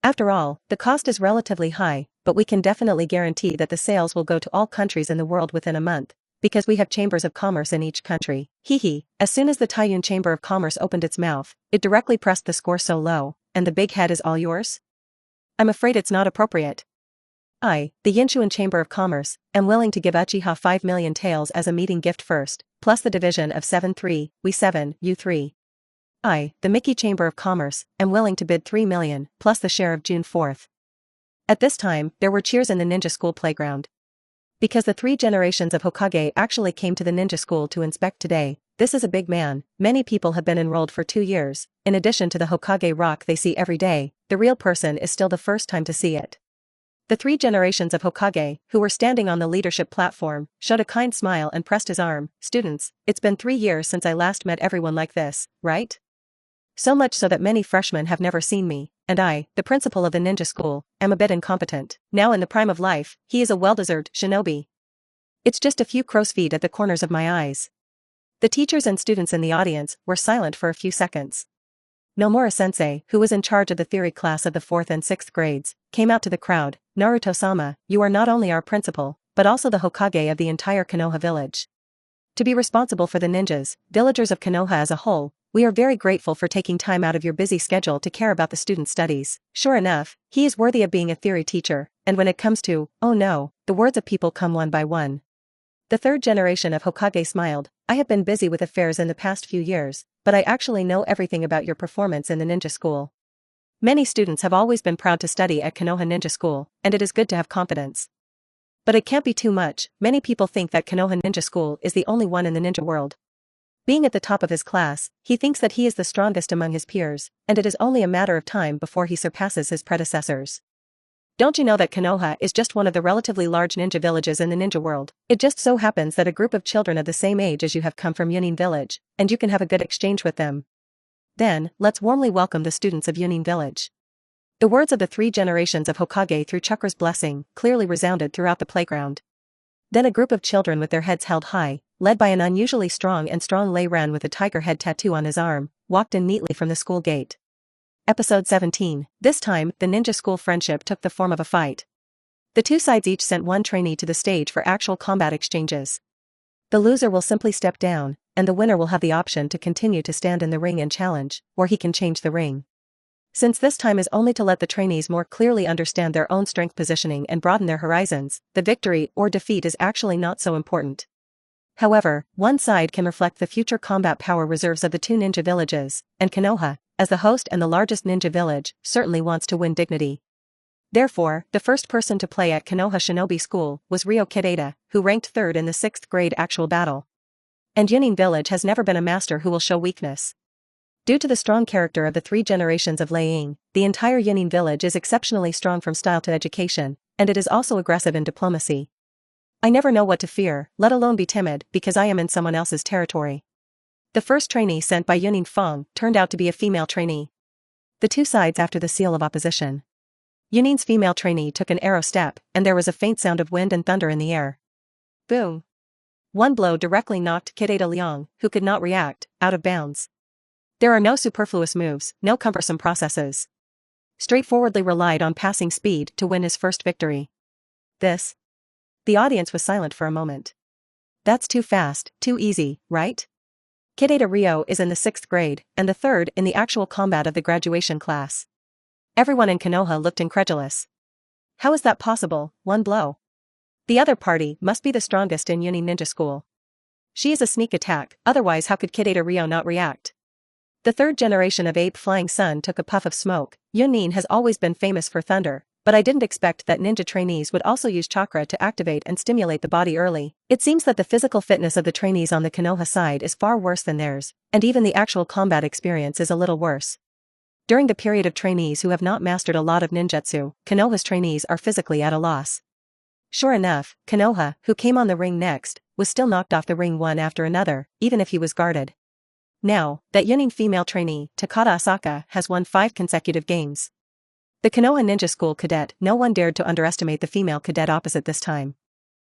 After all, the cost is relatively high, but we can definitely guarantee that the sales will go to all countries in the world within a month, because we have chambers of commerce in each country. Hee. As soon as the Taiyuan Chamber of Commerce opened its mouth, it directly pressed the score so low, and the big head is all yours? I'm afraid it's not appropriate. I, the Yinshuan Chamber of Commerce, am willing to give Uchiha 5 million taels as a meeting gift first, plus the division of 7-3, we 7, you 3. I, the Miki Chamber of Commerce, am willing to bid 3 million, plus the share of June 4th. At this time, there were cheers in the ninja school playground. Because the 3 generations of Hokage actually came to the ninja school to inspect today, this is a big man, many people have been enrolled for 2 years, in addition to the Hokage rock they see every day, the real person is still the first time to see it. The 3 generations of Hokage, who were standing on the leadership platform, showed a kind smile and pressed his arm. Students, it's been 3 years since I last met everyone like this, right? So much so that many freshmen have never seen me, and I, the principal of the ninja school, am a bit incompetent. Now in the prime of life, he is a well-deserved shinobi. It's just a few crow's feet at the corners of my eyes. The teachers and students in the audience were silent for a few seconds. Nomura-sensei, who was in charge of the theory class of the 4th and 6th grades, came out to the crowd. Naruto-sama, you are not only our principal, but also the Hokage of the entire Konoha village. To be responsible for the ninjas, villagers of Konoha as a whole, we are very grateful for taking time out of your busy schedule to care about the students' studies. Sure enough, he is worthy of being a theory teacher, and when it comes to, oh no, the words of people come one by one. The 3rd generation of Hokage smiled. I have been busy with affairs in the past few years, but I actually know everything about your performance in the ninja school. Many students have always been proud to study at Konoha Ninja School, and it is good to have confidence. But it can't be too much. Many people think that Konoha Ninja School is the only one in the ninja world. Being at the top of his class, he thinks that he is the strongest among his peers, and it is only a matter of time before he surpasses his predecessors. Don't you know that Konoha is just one of the relatively large ninja villages in the ninja world? It just so happens that a group of children of the same age as you have come from Yunin Village, and you can have a good exchange with them. Then, let's warmly welcome the students of Yunin Village. The words of the 3 generations of Hokage through Chakra's blessing clearly resounded throughout the playground. Then a group of children with their heads held high, led by an unusually strong Lei Ren with a tiger head tattoo on his arm, walked in neatly from the school gate. Episode 17. This time, the ninja school friendship took the form of a fight. The 2 sides each sent 1 trainee to the stage for actual combat exchanges. The loser will simply step down, and the winner will have the option to continue to stand in the ring and challenge, or he can change the ring. Since this time is only to let the trainees more clearly understand their own strength positioning and broaden their horizons, the victory or defeat is actually not so important. However, one side can reflect the future combat power reserves of the 2 ninja villages, and Konoha, as the host and the largest ninja village, certainly wants to win dignity. Therefore, the first person to play at Konoha Shinobi School was Ryo Kidada, who ranked 3rd in the 6th grade actual battle. And Yunin Village has never been a master who will show weakness. Due to the strong character of the 3 generations of Lei Ying, the entire Yunin Village is exceptionally strong from style to education, and it is also aggressive in diplomacy. I never know what to fear, let alone be timid, because I am in someone else's territory. The first trainee sent by Yunin Feng turned out to be a female trainee. The 2 sides after the seal of opposition. Yunin's female trainee took an arrow step, and there was a faint sound of wind and thunder in the air. Boom! 1 blow directly knocked Kidada Liang, who could not react, out of bounds. There are no superfluous moves, no cumbersome processes. Straightforwardly relied on passing speed to win his first victory. This? The audience was silent for a moment. That's too fast, too easy, right? Kidada Ryo is in the 6th grade, and the 3rd in the actual combat of the graduation class. Everyone in Konoha looked incredulous. How is that possible, 1 blow? The other party must be the strongest in Yunin Ninja School. She is a sneak attack, otherwise how could Kidada Ryo not react? The 3rd generation of Ape Flying Sun took a puff of smoke. Yunin has always been famous for thunder, but I didn't expect that ninja trainees would also use chakra to activate and stimulate the body early. It seems that the physical fitness of the trainees on the Konoha side is far worse than theirs, and even the actual combat experience is a little worse. During the period of trainees who have not mastered a lot of ninjutsu, Konoha's trainees are physically at a loss. Sure enough, Konoha, who came on the ring next, was still knocked off the ring one after another, even if he was guarded. Now, that Yunin female trainee, Takada Asaka, has won 5 consecutive games. The Konoha Ninja School cadet, no one dared to underestimate the female cadet opposite this time.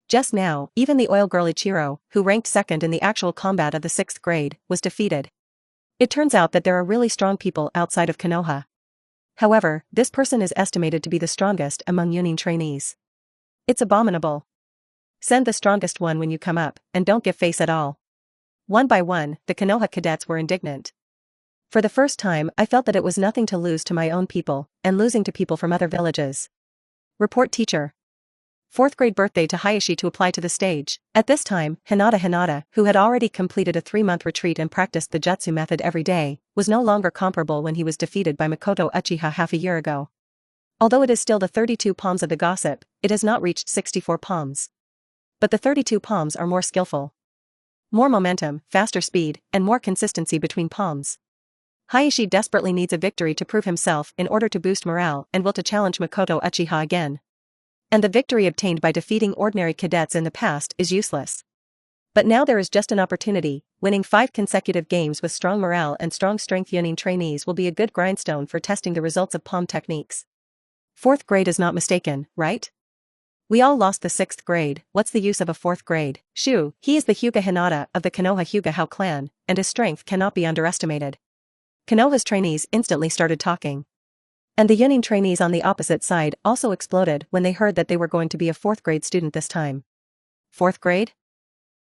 Just now, even the oil girl Ichiro, who ranked second in the actual combat of the 6th grade, was defeated. It turns out that there are really strong people outside of Konoha. However, this person is estimated to be the strongest among Yunin trainees. It's abominable. Send the strongest one when you come up, and don't give face at all. One by one, the Konoha cadets were indignant. For the first time, I felt that it was nothing to lose to my own people, and losing to people from other villages. Report teacher. 4th grade birthday to Hayashi to apply to the stage. At this time, Hinata, who had already completed a 3-month retreat and practiced the jutsu method every day, was no longer comparable when he was defeated by Makoto Uchiha half a year ago. Although it is still the 32 palms of the gossip, it has not reached 64 palms. But the 32 palms are more skillful. More momentum, faster speed, and more consistency between palms. Hayashi desperately needs a victory to prove himself in order to boost morale and will to challenge Makoto Uchiha again. And the victory obtained by defeating ordinary cadets in the past is useless. But now there is just an opportunity. Winning 5 consecutive games with strong morale and strong strength Yunin trainees will be a good grindstone for testing the results of palm techniques. 4th grade is not mistaken, right? We all lost the 6th grade, what's the use of a 4th grade? Shoo, he is the Hyuga Hinata of the Konoha Hyuga clan, and his strength cannot be underestimated. Konoha's trainees instantly started talking. And the Yunin trainees on the opposite side also exploded when they heard that they were going to be a 4th grade student this time. 4th grade?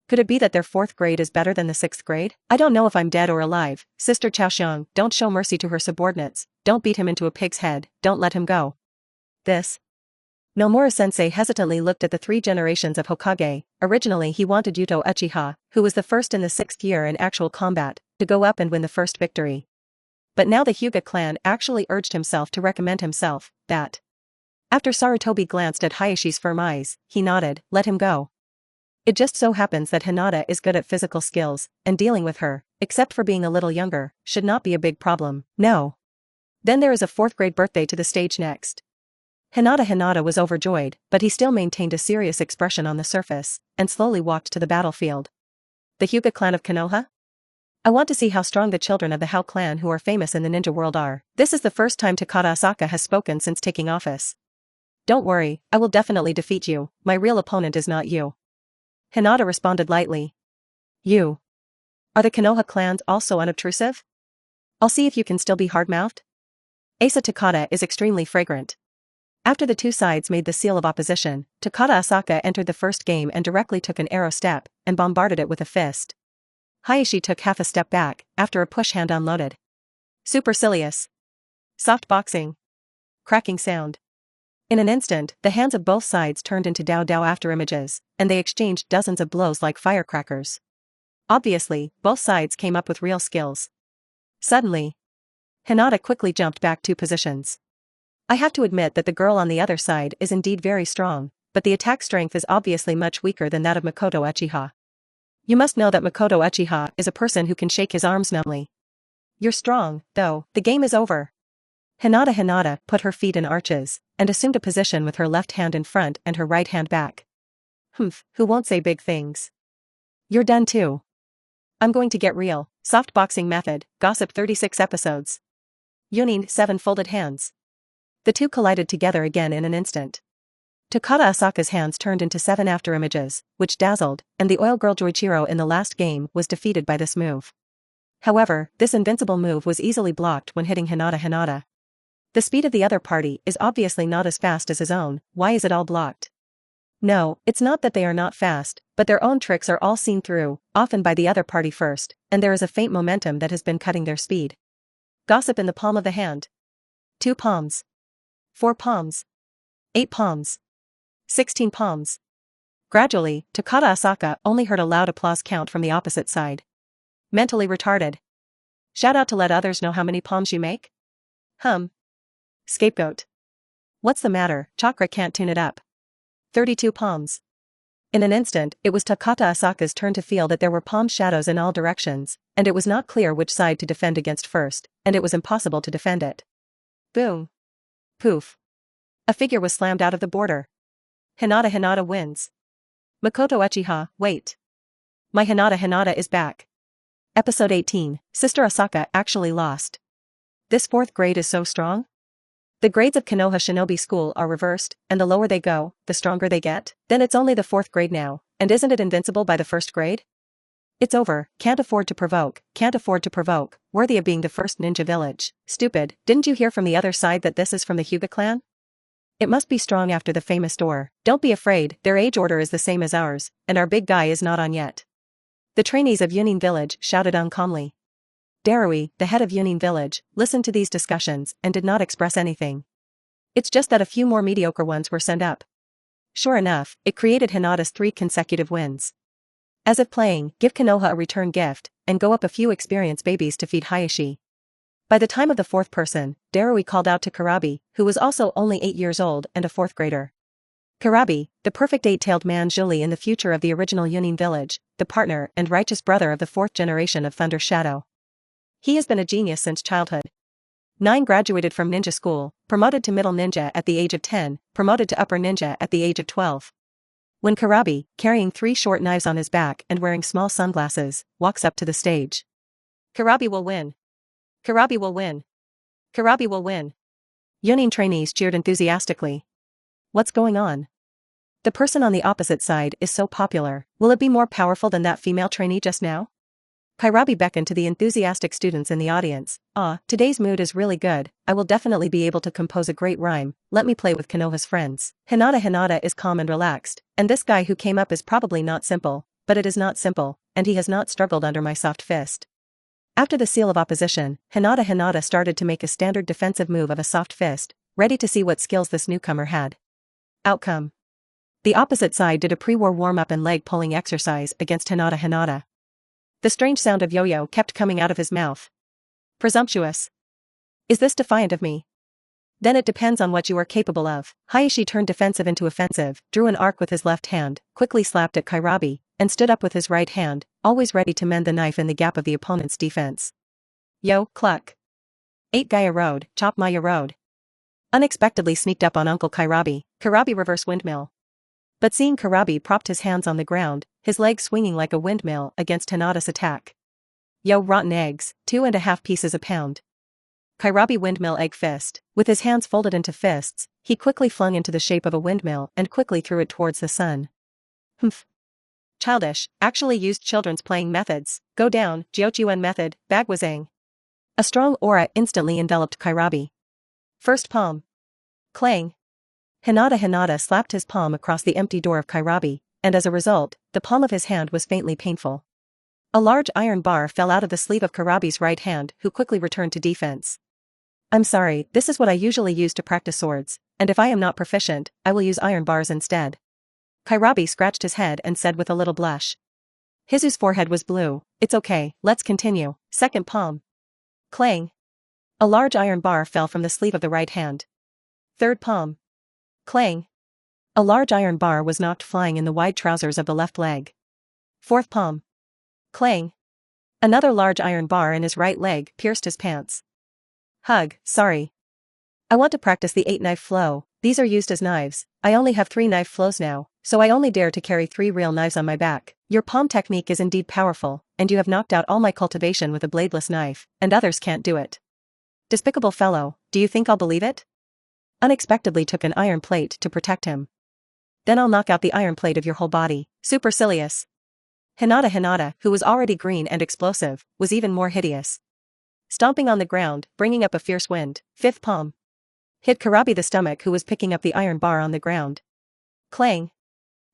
Could it be that their 4th grade is better than the 6th grade? I don't know if I'm dead or alive. Sister Chaoxiong, don't show mercy to her subordinates, don't beat him into a pig's head, don't let him go. This. Nomura-sensei hesitantly looked at the 3 generations of Hokage. Originally he wanted Yuto Uchiha, who was the first in the 6th year in actual combat, to go up and win the first victory. But now the Hyuga clan actually urged himself to recommend himself, that. After Sarutobi glanced at Hayashi's firm eyes, he nodded, let him go. It just so happens that Hinata is good at physical skills, and dealing with her, except for being a little younger, should not be a big problem. No. Then there is a 4th grade birthday to the stage next. Hinata was overjoyed, but he still maintained a serious expression on the surface, and slowly walked to the battlefield. The Hyuga clan of Konoha? I want to see how strong the children of the Hao clan who are famous in the ninja world are. This is the first time Takada Asaka has spoken since taking office. Don't worry, I will definitely defeat you, my real opponent is not you. Hinata responded lightly. You. Are the Konoha clans also unobtrusive? I'll see if you can still be hard-mouthed. Asa Takada is extremely fragrant. After the 2 sides made the seal of opposition, Takada Asaka entered the first game and directly took an arrow step, and bombarded it with a fist. Hayashi took half a step back, after a push hand unloaded. Supercilious. Soft boxing. Cracking sound. In an instant, the hands of both sides turned into Dao afterimages, and they exchanged dozens of blows like firecrackers. Obviously, both sides came up with real skills. Suddenly, Hinata quickly jumped back 2 positions. I have to admit that the girl on the other side is indeed very strong, but the attack strength is obviously much weaker than that of Makoto Uchiha. You must know that Makoto Uchiha is a person who can shake his arms numbly. You're strong, though, the game is over. Hinata put her feet in arches, and assumed a position with her left hand in front and her right hand back. Who won't say big things? You're done too. I'm going to get real. Soft boxing method, gossip 36 episodes. Yunin 7 folded hands. The 2 collided together again in an instant. Takada Asaka's hands turned into 7 afterimages, which dazzled, and the oil girl Joichiro in the last game was defeated by this move. However, this invincible move was easily blocked when hitting Hinata. The speed of the other party is obviously not as fast as his own, why is it all blocked? No, it's not that they are not fast, but their own tricks are all seen through, often by the other party first, and there is a faint momentum that has been cutting their speed. Gossip in the palm of the hand. 2 palms. 4 palms. 8 palms. 16 palms. Gradually, Takada Asaka only heard a loud applause count from the opposite side. Mentally retarded. Shout out to let others know how many palms you make? Scapegoat. What's the matter, chakra can't tune it up. 32 palms. In an instant, it was Takada Asaka's turn to feel that there were palm shadows in all directions, and it was not clear which side to defend against first, and it was impossible to defend it. Boom. Poof. A figure was slammed out of the border. Hinata wins. Makoto Uchiha, wait. My Hinata is back. Episode 18, Sister Asaka actually lost. This 4th grade is so strong? The grades of Konoha Shinobi School are reversed, and the lower they go, the stronger they get. Then it's only the 4th grade now, and isn't it invincible by the 1st grade? It's over, can't afford to provoke, worthy of being the first ninja village. Stupid, didn't you hear from the other side that this is from the Hyuga clan? It must be strong after the famous door. Don't be afraid, their age order is the same as ours, and our big guy is not on yet. The trainees of Yunin village shouted uncalmly. Darui, the head of Yunin village, listened to these discussions and did not express anything. It's just that a few more mediocre ones were sent up. Sure enough, it created Hinata's 3 consecutive wins. As if playing, give Konoha a return gift, and go up a few experienced babies to feed Hayashi. By the time of the 4th person, Darui called out to Karabi, who was also only 8 years old and a 4th grader. Karabi, the perfect 8-tailed man Julie in the future of the original Yunin village, the partner and righteous brother of the 4th generation of Thunder Shadow. He has been a genius since childhood. 9 graduated from ninja school, promoted to middle ninja at the age of 10, promoted to upper ninja at the age of 12. When Karabi, carrying 3 short knives on his back and wearing small sunglasses, walks up to the stage. Karabi will win. Karabi will win. Karabi will win. Yunin trainees cheered enthusiastically. What's going on? The person on the opposite side is so popular, will it be more powerful than that female trainee just now? Karabi beckoned to the enthusiastic students in the audience. Today's mood is really good, I will definitely be able to compose a great rhyme, let me play with Konoha's friends. Hinata is calm and relaxed, and this guy who came up is probably not simple, but it is not simple, and he has not struggled under my soft fist. After the seal of opposition, Hinata started to make a standard defensive move of a soft fist, ready to see what skills this newcomer had. Outcome. The opposite side did a pre-war warm-up and leg pulling exercise against Hinata. The strange sound of yo-yo kept coming out of his mouth. Presumptuous. Is this defiant of me? Then it depends on what you are capable of. Hayashi turned defensive into offensive, drew an arc with his left hand, quickly slapped at Karabi, and stood up with his right hand, always ready to mend the knife in the gap of the opponent's defense. Yo, cluck. 8 Gaia Road, Chop Maya Road. Unexpectedly sneaked up on Uncle Karabi reverse windmill. But seeing Karabi propped his hands on the ground, his legs swinging like a windmill against Hinata's attack. Yo, rotten eggs, 2.5 pieces a pound. Karabi windmill egg fist. With his hands folded into fists, he quickly flung into the shape of a windmill and quickly threw it towards the sun. Humph. Childish, actually used children's playing methods. Go down, Jiochuan method, Bagwazang. A strong aura instantly enveloped Karabi. First palm. Clang. Hinata slapped his palm across the empty door of Karabi, and as a result, the palm of his hand was faintly painful. A large iron bar fell out of the sleeve of Karabi's right hand, who quickly returned to defense. I'm sorry, this is what I usually use to practice swords, and if I am not proficient, I will use iron bars instead. Karabi scratched his head and said with a little blush. Hizu's forehead was blue. It's okay, let's continue. Second palm. Clang. A large iron bar fell from the sleeve of the right hand. Third palm. Clang. A large iron bar was knocked flying in the wide trousers of the left leg. Fourth palm. Clang. Another large iron bar in his right leg pierced his pants. Hug, sorry. I want to practice the 8-knife flow. These are used as knives. I only have 3 knife flows now, so I only dare to carry 3 real knives on my back. Your palm technique is indeed powerful, and you have knocked out all my cultivation with a bladeless knife, and others can't do it. Despicable fellow, do you think I'll believe it? Unexpectedly took an iron plate to protect him. Then I'll knock out the iron plate of your whole body. Supercilious. Hinata, who was already green and explosive, was even more hideous. Stomping on the ground, bringing up a fierce wind. Fifth palm. Hit Karabi the stomach, who was picking up the iron bar on the ground. Clang.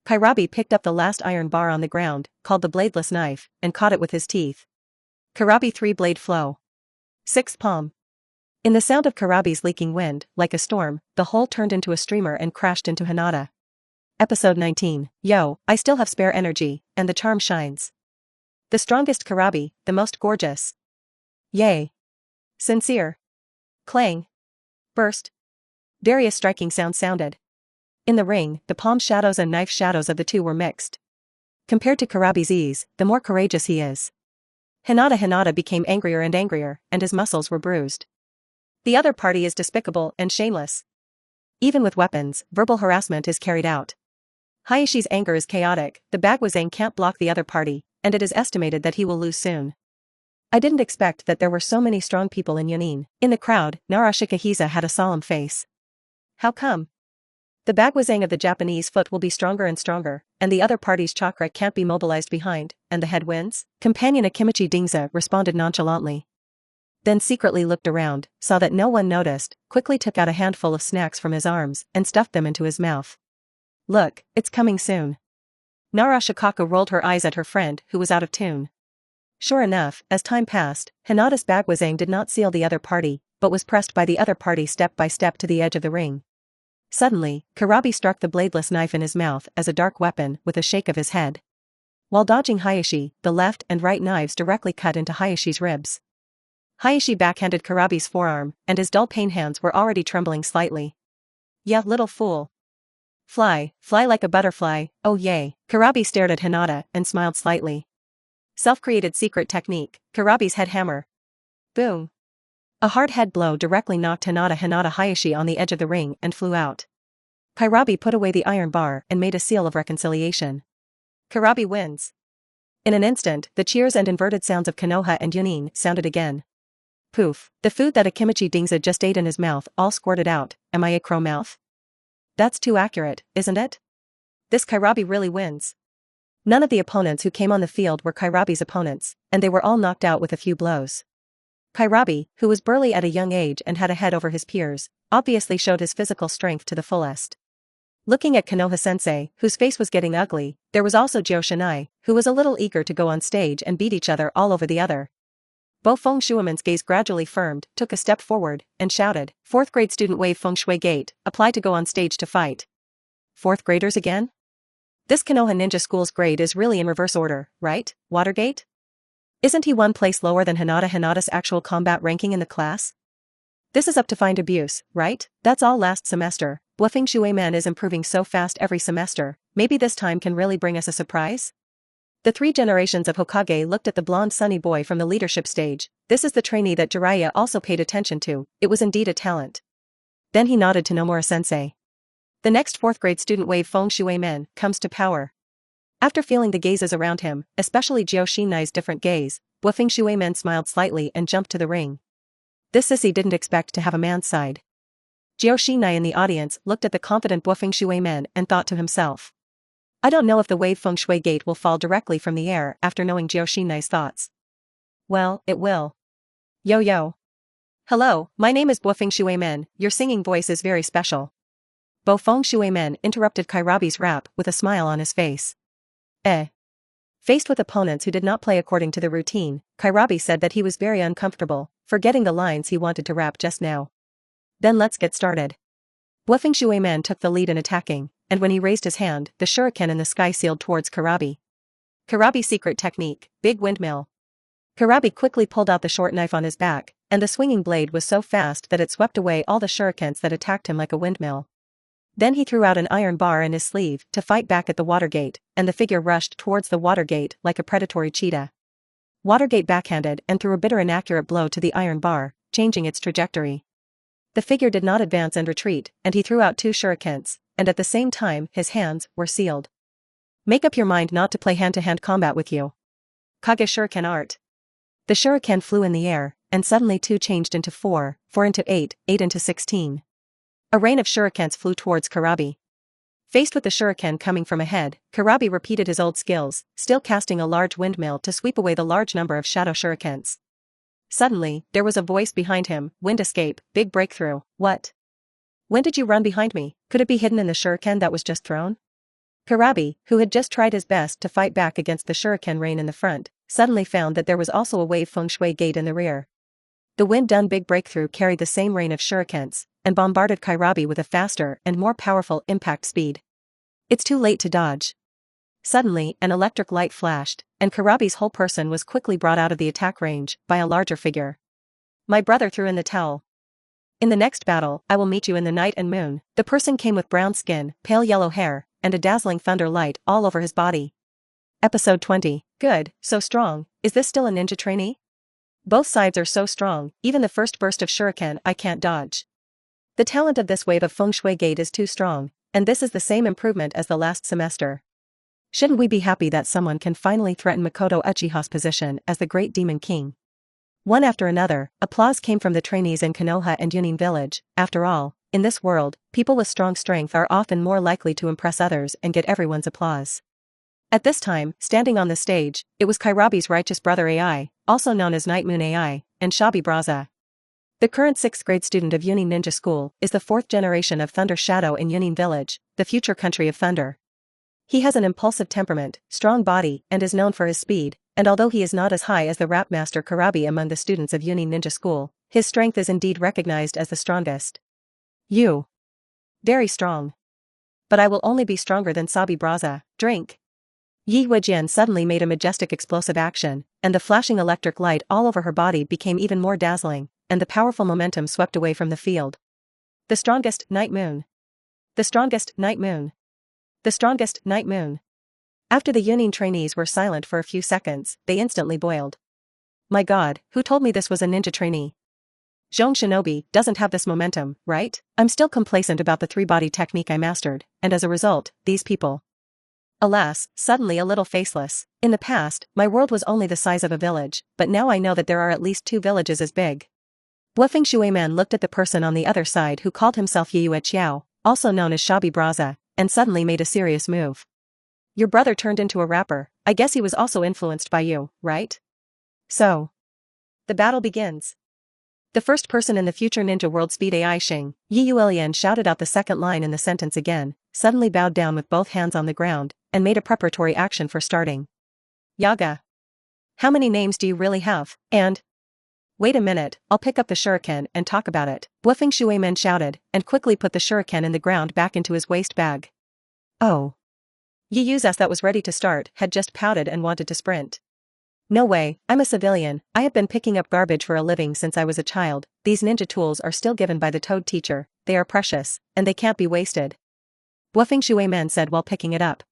Karabi picked up the last iron bar on the ground, called the bladeless knife, and caught it with his teeth. Karabi 3-blade flow. Sixth palm. In the sound of Karabi's leaking wind, like a storm, the whole turned into a streamer and crashed into Hinata. Episode 19. Yo, I still have spare energy, and the charm shines. The strongest Karabi, the most gorgeous. Yay. Sincere. Clang. Burst. Various striking sounds sounded. In the ring, the palm shadows and knife shadows of the two were mixed. Compared to Karabi's ease, the more courageous he is. Hinata became angrier and angrier, and his muscles were bruised. The other party is despicable and shameless. Even with weapons, verbal harassment is carried out. Hayashi's anger is chaotic, the Bagwazang can't block the other party, and it is estimated that he will lose soon. I didn't expect that there were so many strong people in Yunin. In the crowd, Narashikahiza had a solemn face. How come? The bagwazang of the Japanese foot will be stronger and stronger, and the other party's chakra can't be mobilized behind, and the head wins? Companion Akimichi Dingza responded nonchalantly. Then secretly looked around, saw that no one noticed, quickly took out a handful of snacks from his arms and stuffed them into his mouth. Look, it's coming soon. Narashikaka rolled her eyes at her friend who was out of tune. Sure enough, as time passed, Hinata's bagwazang did not seal the other party, but was pressed by the other party step by step to the edge of the ring. Suddenly, Karabi struck the bladeless knife in his mouth as a dark weapon with a shake of his head. While dodging Hayashi, the left and right knives directly cut into Hayashi's ribs. Hayashi backhanded Karabi's forearm, and his dull pain hands were already trembling slightly. Yeah, little fool. Fly like a butterfly, oh yay. Karabi stared at Hinata and smiled slightly. Self-created secret technique, Karabi's head hammer. Boom. A hard head blow directly knocked Hinata Hayashi on the edge of the ring and flew out. Karabi put away the iron bar and made a seal of reconciliation. Karabi wins. In an instant, the cheers and inverted sounds of Konoha and Yunin sounded again. Poof, the food that Akimichi Dingza just ate in his mouth all squirted out. Am I a crow mouth? That's too accurate, isn't it? This Karabi really wins. None of the opponents who came on the field were Kairabi's opponents, and they were all knocked out with a few blows. Kairabi, who was burly at a young age and had a head over his peers, obviously showed his physical strength to the fullest. Looking at Konoha-sensei, whose face was getting ugly, there was also Jio Shinai, who was a little eager to go on stage and beat each other all over the other. Bo Feng Shuiman's gaze gradually firmed, took a step forward, and shouted, 4th grade student wave Feng Shui Gate, apply to go on stage to fight. 4th graders again? This Konoha Ninja School's grade is really in reverse order, right, Watergate? Isn't he one place lower than Hinata's actual combat ranking in the class? This is up to find abuse, right? That's all last semester. Bluffing Shui Man is improving so fast every semester, maybe this time can really bring us a surprise? The 3 generations of Hokage looked at the blonde sunny boy from the leadership stage. This is the trainee that Jiraiya also paid attention to, it was indeed a talent. Then he nodded to Nomura-sensei. The next 4th grade student wave Feng Shui Men comes to power. After feeling the gazes around him, especially Jio Shinai's different gaze, Bluffing Shui Men smiled slightly and jumped to the ring. This sissy didn't expect to have a man's side. Jio Shinai in the audience looked at the confident Bluffing Shui Men and thought to himself. I don't know if the wave Feng Shui Gate will fall directly from the air after knowing Jio Shinai's thoughts. Well, it will. Yo. Hello, my name is Bluffing Shui Men, your singing voice is very special. Bo Feng Shui Men interrupted Kairabi's rap with a smile on his face. Faced with opponents who did not play according to the routine, Kairabi said that he was very uncomfortable, forgetting the lines he wanted to rap just now. Then let's get started. Bluffing Shui Men took the lead in attacking, and when he raised his hand, the shuriken in the sky sailed towards Karabi. Karabi's secret technique, big windmill. Karabi quickly pulled out the short knife on his back, and the swinging blade was so fast that it swept away all the shurikens that attacked him like a windmill. Then he threw out an iron bar in his sleeve to fight back at the Watergate, and the figure rushed towards the Watergate like a predatory cheetah. Watergate backhanded and threw a bitter inaccurate blow to the iron bar, changing its trajectory. The figure did not advance and retreat, and he threw out 2 shurikens, and at the same time his hands were sealed. Make up your mind not to play hand-to-hand combat with you. Kage shuriken art. The shuriken flew in the air, and suddenly 2 changed into 4, 4 into 8, 8 into 16. A rain of shurikens flew towards Karabi. Faced with the shuriken coming from ahead, Karabi repeated his old skills, still casting a large windmill to sweep away the large number of shadow shurikens. Suddenly, there was a voice behind him, wind escape, big breakthrough, what? When did you run behind me? Could it be hidden in the shuriken that was just thrown? Karabi, who had just tried his best to fight back against the shuriken rain in the front, suddenly found that there was also a wave Feng Shui Gate in the rear. The wind-done big breakthrough carried the same rain of shurikens, and bombarded Karabi with a faster and more powerful impact speed. It's too late to dodge. Suddenly, an electric light flashed, and Karabi's whole person was quickly brought out of the attack range by a larger figure. My brother threw in the towel. In the next battle, I will meet you in the night and moon. The person came with brown skin, pale yellow hair, and a dazzling thunder light all over his body. Episode 20. Good, so strong. Is this still a ninja trainee? Both sides are so strong, even the first burst of shuriken I can't dodge. The talent of this wave of Feng Shui Gate is too strong, and this is the same improvement as the last semester. Shouldn't we be happy that someone can finally threaten Makoto Uchiha's position as the Great Demon King? One after another, applause came from the trainees in Konoha and Yunin village. After all, in this world, people with strong strength are often more likely to impress others and get everyone's applause. At this time, standing on the stage, it was Kairabi's righteous brother AI, also known as Night Moon AI, and Shabi Braza. The current 6th grade student of Yunin Ninja School is the 4th generation of Thunder Shadow in Yunin Village, the future country of Thunder. He has an impulsive temperament, strong body, and is known for his speed, and although he is not as high as the rap master Kairabi among the students of Yunin Ninja School, his strength is indeed recognized as the strongest. You. Very strong. But I will only be stronger than Sabi Braza. Drink. Yi Huijian suddenly made a majestic explosive action, and the flashing electric light all over her body became even more dazzling, and the powerful momentum swept away from the field. The strongest Night Moon. The strongest Night Moon. The strongest Night Moon. After the Yunin trainees were silent for a few seconds, they instantly boiled. My god, who told me this was a ninja trainee? Zhong Shinobi doesn't have this momentum, right? I'm still complacent about the 3-body technique I mastered, and as a result, these people. Alas, suddenly a little faceless. In the past, my world was only the size of a village, but now I know that there are at least 2 villages as big. Bluffing Shuiman looked at the person on the other side who called himself Yue Qiao, also known as Shabi Braza, and suddenly made a serious move. Your brother turned into a rapper. I guess he was also influenced by you, right? So. The battle begins. The first person in the future ninja world speed AI Xing, Yi Yuelian shouted out the second line in the sentence again, suddenly bowed down with both hands on the ground, and made a preparatory action for starting. Yaga. How many names do you really have? And. Wait a minute, I'll pick up the shuriken and talk about it. Bluffing Shuimen shouted, and quickly put the shuriken in the ground back into his waist bag. Oh. Yi Yu's ass that was ready to start had just pouted and wanted to sprint. No way, I'm a civilian. I have been picking up garbage for a living since I was a child. These ninja tools are still given by the Toad teacher, they are precious, and they can't be wasted. Bluffing Shuimen said while picking it up.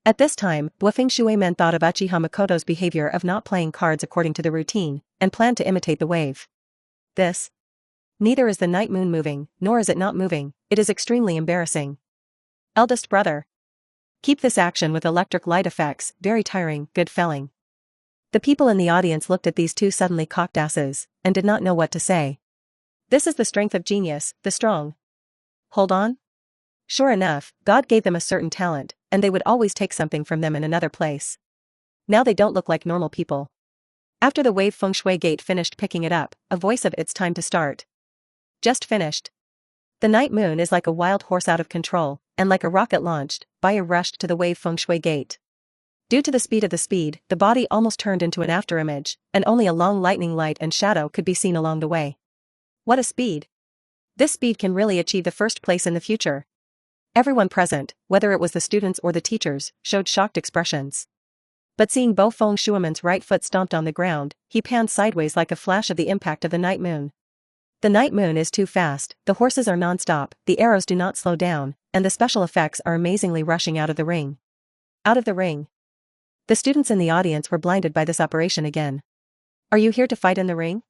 At this time, Bluffing Shuimen thought of Uchiha Makoto's behavior of not playing cards according to the routine, and planned to imitate the wave. This. Neither is the Night Moon moving, nor is it not moving, it is extremely embarrassing. Eldest brother. Keep this action with electric light effects, very tiring, good felling. The people in the audience looked at these 2 suddenly cocked asses, and did not know what to say. This is the strength of genius, the strong. Hold on? Sure enough, God gave them a certain talent, and they would always take something from them in another place. Now they don't look like normal people. After the wave feng shui gate finished picking it up, a voice of it's time to start. Just finished. The Night Moon is like a wild horse out of control, and like a rocket launched, Baya rushed to the wave feng shui gate. Due to the speed of the speed, the body almost turned into an afterimage, and only a long lightning light and shadow could be seen along the way. What a speed! This speed can really achieve the first place in the future. Everyone present, whether it was the students or the teachers, showed shocked expressions. But seeing Bo Feng Shuiman's right foot stomped on the ground, he panned sideways like a flash of the impact of the Night Moon. The Night Moon is too fast, the horses are non-stop, the arrows do not slow down, and the special effects are amazingly rushing out of the ring. Out of the ring. The students in the audience were blinded by this operation again. Are you here to fight in the ring?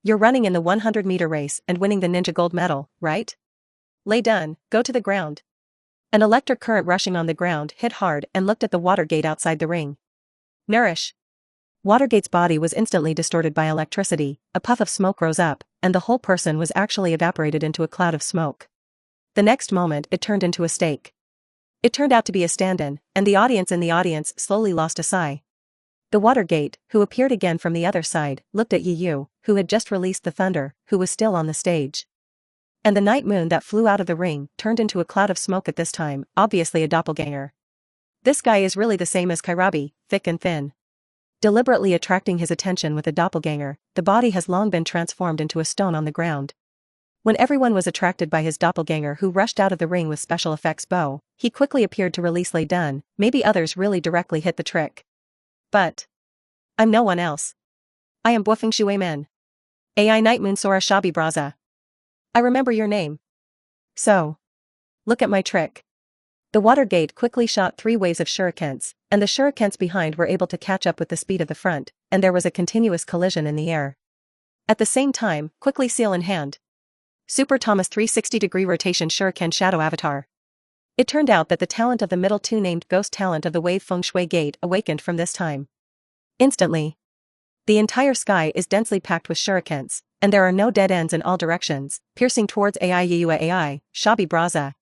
You're running in the 100-meter race and winning the ninja gold medal, right? Lay done, go to the ground. An electric current rushing on the ground hit hard and looked at the water gate outside the ring. Nourish. Watergate's body was instantly distorted by electricity, a puff of smoke rose up, and the whole person was actually evaporated into a cloud of smoke. The next moment it turned into a stake. It turned out to be a stand-in, and the audience in the audience slowly lost a sigh. The Watergate, who appeared again from the other side, looked at Yi Yu, who had just released the thunder, who was still on the stage. And the Night Moon that flew out of the ring turned into a cloud of smoke at this time, obviously a doppelganger. This guy is really the same as Kairabi, thick and thin. Deliberately attracting his attention with a doppelganger, the body has long been transformed into a stone on the ground. When everyone was attracted by his doppelganger who rushed out of the ring with special effects bow, he quickly appeared to release Lay Dun, maybe others really directly hit the trick. But I'm no one else. I am Bluffing Shuimen. AI Night Moon Sora Shabi Braza. I remember your name. So. Look at my trick. The Watergate quickly shot 3 waves of shurikens, and the shurikens behind were able to catch up with the speed of the front, and there was a continuous collision in the air. At the same time, quickly seal in hand. Super Thomas 360-degree rotation shuriken shadow avatar. It turned out that the talent of the middle 2 named ghost talent of the wave feng shui gate awakened from this time. Instantly. The entire sky is densely packed with shurikens, and there are no dead ends in all directions, piercing towards AI. Shabi Braza,